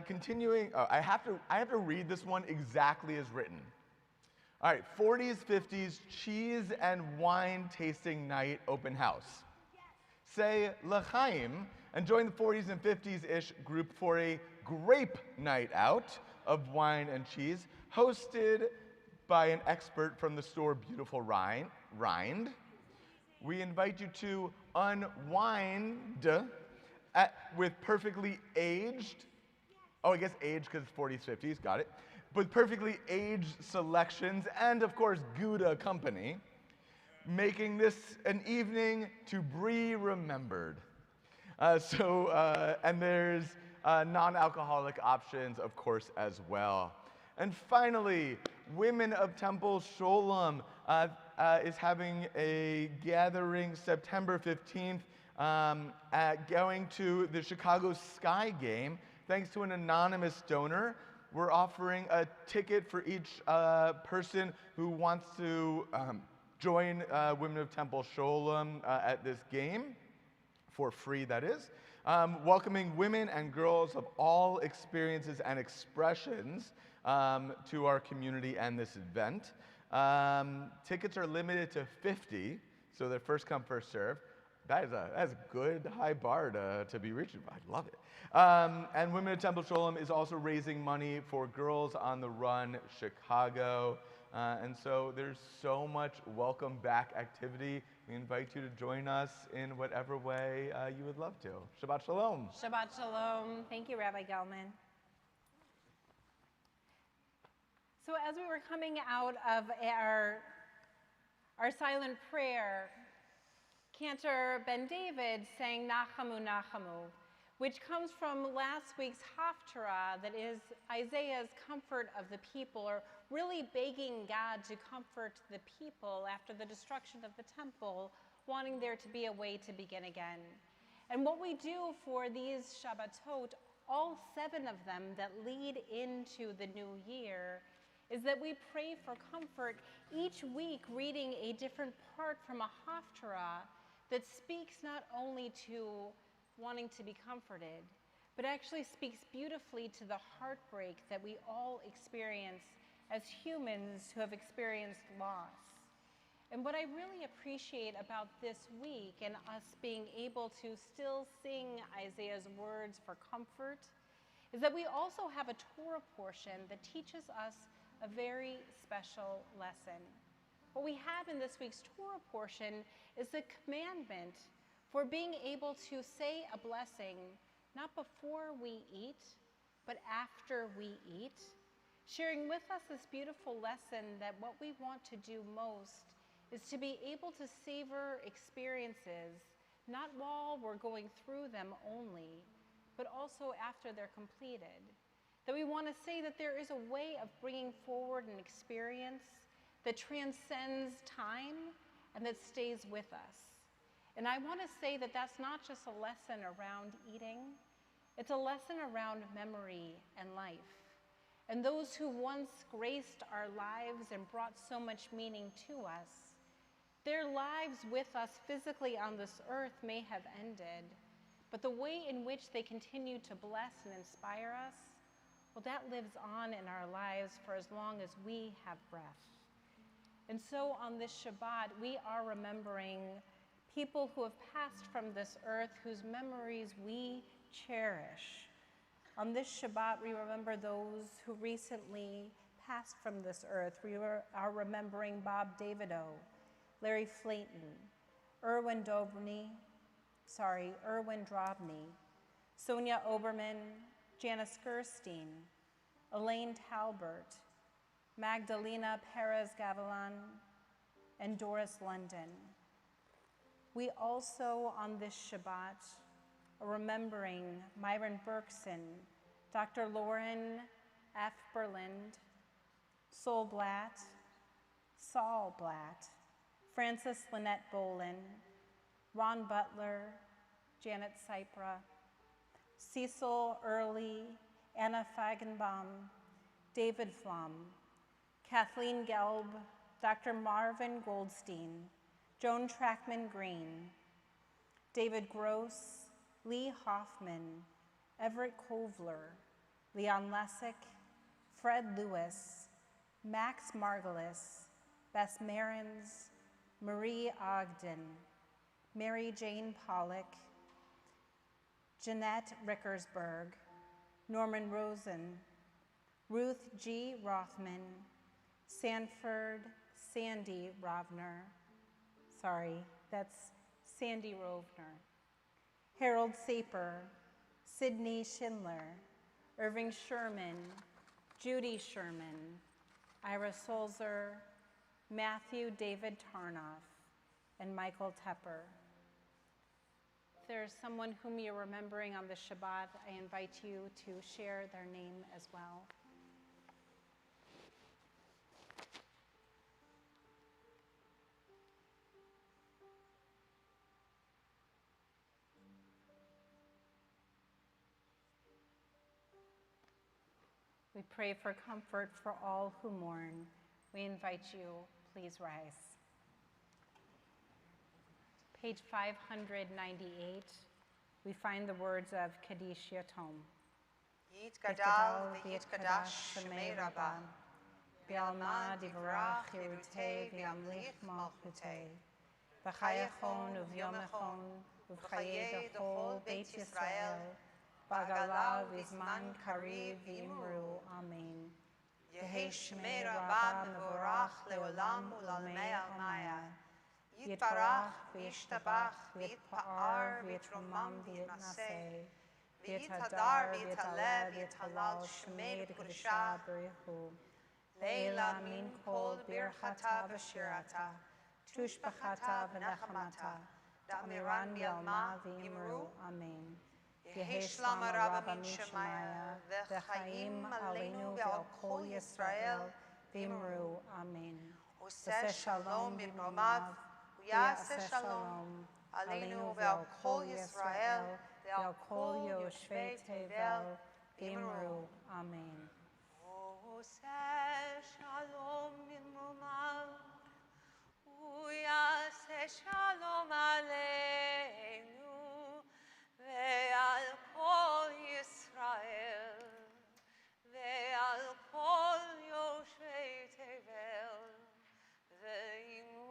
continuing, I have to read this one exactly as written. All right, 40s, 50s, cheese and wine tasting night open house. Say l'chaim and join the 40s and 50s-ish group for a grape night out of wine and cheese, hosted by an expert from the store Beautiful Rind. We invite you to unwind with perfectly aged, oh, I guess aged because it's 40s, 50s, got it, with perfectly aged selections and, of course, Gouda company, making this an evening to be remembered. And there's non-alcoholic options, of course, as well. And finally, Women of Temple Sholem is having a gathering September 15th at going to the Chicago Sky game. Thanks to an anonymous donor, we're offering a ticket for each person who wants to join Women of Temple Sholem at this game, for free, that is. Welcoming women and girls of all experiences and expressions to our community and this event. Tickets are limited to 50, so they're first come, first serve. That's a good high bar to be reaching. I love it. And Women of Temple Sholem is also raising money for Girls on the Run Chicago. And so there's so much welcome back activity. We invite you to join us in whatever way you would love to. Shabbat Shalom. Shabbat Shalom. Thank you, Rabbi Gelman. So as we were coming out of our silent prayer, Cantor Ben David sang Nachamu Nachamu, which comes from last week's Haftarah, that is Isaiah's comfort of the people, or really begging God to comfort the people after the destruction of the temple, wanting there to be a way to begin again. And what we do for these Shabbatot, all 7 of them that lead into the new year, is that we pray for comfort each week, reading a different part from a Haftarah that speaks not only to wanting to be comforted, but actually speaks beautifully to the heartbreak that we all experience as humans who have experienced loss. And what I really appreciate about this week and us being able to still sing Isaiah's words for comfort is that we also have a Torah portion that teaches us a very special lesson. What we have in this week's Torah portion is the commandment for being able to say a blessing not before we eat, but after we eat, sharing with us this beautiful lesson that what we want to do most is to be able to savor experiences, not while we're going through them only, but also after they're completed. That we want to say that there is a way of bringing forward an experience that transcends time and that stays with us. And I want to say that that's not just a lesson around eating, it's a lesson around memory and life. And those who once graced our lives and brought so much meaning to us, their lives with us physically on this earth may have ended, but the way in which they continue to bless and inspire us, well, that lives on in our lives for as long as we have breath. And so on this Shabbat, we are remembering people who have passed from this earth, whose memories we cherish. On this Shabbat, we remember those who recently passed from this earth. We are remembering Bob Davido, Larry Flayton, Erwin Drobny, Sonia Oberman, Janice Gerstein, Elaine Talbert, Magdalena Perez Gavilan, and Doris London. We also, on this Shabbat, are remembering Myron Berkson, Dr. Lauren F. Berland, Saul Blatt, Frances Lynette Bolin, Ron Butler, Janet Cypra, Cecil Early, Anna Feigenbaum, David Flom, Kathleen Gelb, Dr. Marvin Goldstein, Joan Trackman Green, David Gross, Lee Hoffman, Everett Kovler, Leon Lessick, Fred Lewis, Max Margolis, Bess Marins, Marie Ogden, Mary Jane Pollock, Jeanette Rickersberg, Norman Rosen, Ruth G. Rothman, Sanford Sandy Rovner, Sandy Rovner, Harold Saper, Sidney Schindler, Irving Sherman, Judy Sherman, Ira Solzer, Matthew David Tarnoff, and Michael Tepper. If there's someone whom you're remembering on the Shabbat, I invite you to share their name as well. We pray for comfort for all who mourn. We invite you, please rise. Page 598, we find the words of Kaddish Yatom. Yit gadal v'yit kadash shemei rabban. B'alma divrach yerutei v'yamlich malchutei. B'chayachon uvyomechon uv'chayei dechol Beit Yisrael. B'agala v'zman kariv v'imru. Amen. Yehei shemei rabban mevorach leolam u'lalmei almaya. Yitbarach v'yishtabach v'yitpa'ar v'yitromam v'yitnaseh. V'yitadar v'yitaleh v'yitalal shmei v'kedusha b'richu. Leila min kol birchata v'shirata. Tushbachata v'nechamata. Da'amiran bi'alma v'imru. Amen. Yehi shlama rabba min shemaya. V'chaim aleinu ve'al kol Yisrael v'imru. Amen. Useh shalom b'mromav. Yaseh shalom aleinu ve'al kol Yisrael ve'al kol yoshvei tevel v'imru. Amen. Useh shalom b'mromav. Yaseh shalom aleinu ve'al kol Yisrael ve'al kol yoshvei tevel v'imru.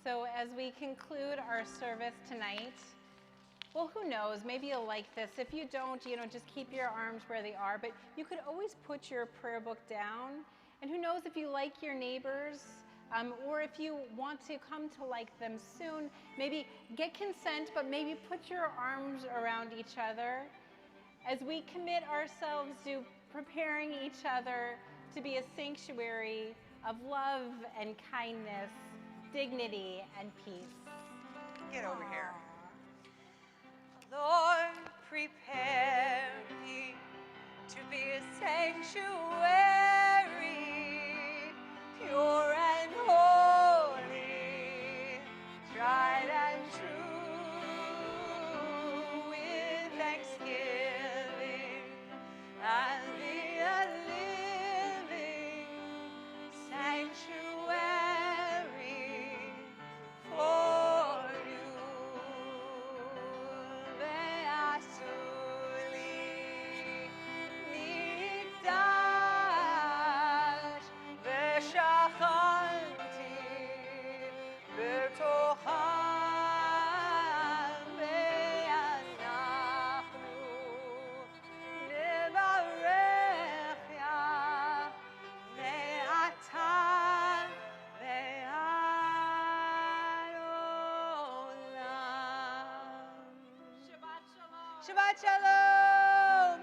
So as we conclude our service tonight, well, who knows, maybe you'll like this. If you don't, just keep your arms where they are, but you could always put your prayer book down. And who knows, if you like your neighbors, or if you want to come to like them soon, maybe get consent, but maybe put your arms around each other as we commit ourselves to preparing each other to be a sanctuary of love and kindness, dignity and peace. Get over here. Lord, prepare me to be a sanctuary, pure and holy, tried and true, with thanksgiving, and be a living sanctuary for you. Ve'asuli mikdash ve'shachanti b'tocham ve'anachnu nevarech ya ve'ata Shabbat Shalom.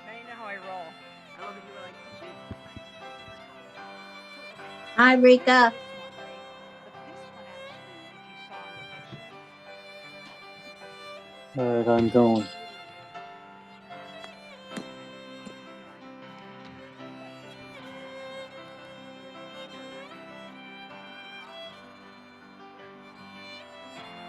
Now you know how I roll. I love that you were like, Hi, Rika. but this one actually, if you saw in the picture. All right, I'm going.